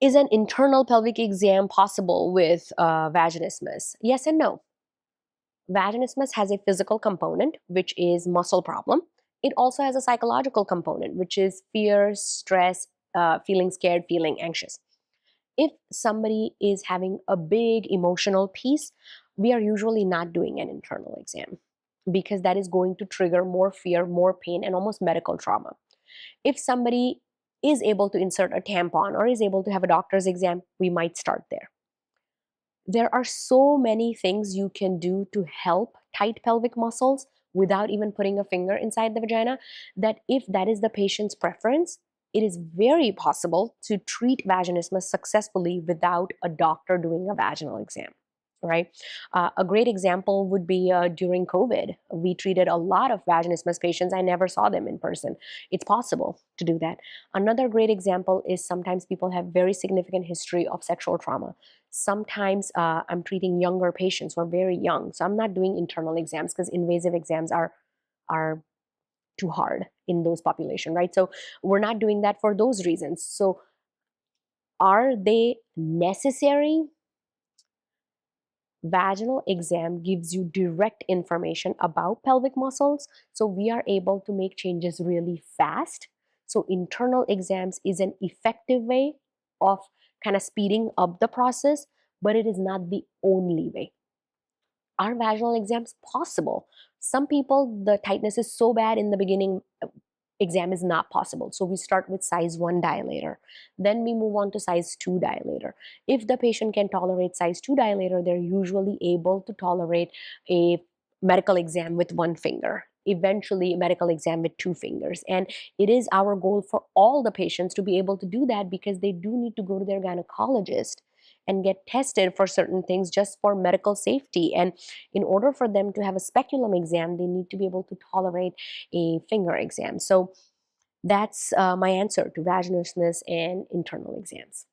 Is an internal pelvic exam possible with vaginismus? Yes and no. Vaginismus has a physical component, which is muscle problem. It also has a psychological component, which is fear, stress, feeling scared, feeling anxious. If somebody is having a big emotional piece, we are usually not doing an internal exam because that is going to trigger more fear, more pain, and almost medical trauma. If somebody is able to insert a tampon or is able to have a doctor's exam, we might start there. There are so many things you can do to help tight pelvic muscles without even putting a finger inside the vagina, that if that is the patient's preference, it is very possible to treat vaginismus successfully without a doctor doing a vaginal exam, right? A great example would be during COVID. We treated a lot of vaginismus patients. I never saw them in person. It's possible to do that. Another great example is sometimes people have very significant history of sexual trauma. Sometimes I'm treating younger patients who are very young. So I'm not doing internal exams because invasive exams are too hard in those population, right? So we're not doing that for those reasons. So are they necessary? Vaginal exam gives you direct information about pelvic muscles, so we are able to make changes really fast. So internal exams is an effective way of kind of speeding up the process, but it is not the only way. Are vaginal exams possible? Some people, the tightness is so bad in the beginning, exam is not possible. So we start with size 1 dilator. Then we move on to size 2 dilator. If the patient can tolerate size 2 dilator, they're usually able to tolerate a medical exam with 1 finger. Eventually, a medical exam with 2 fingers. And it is our goal for all the patients to be able to do that because they do need to go to their gynecologist and get tested for certain things just for medical safety. And in order for them to have a speculum exam, they need to be able to tolerate a finger exam. So that's my answer to vaginismus and internal exams.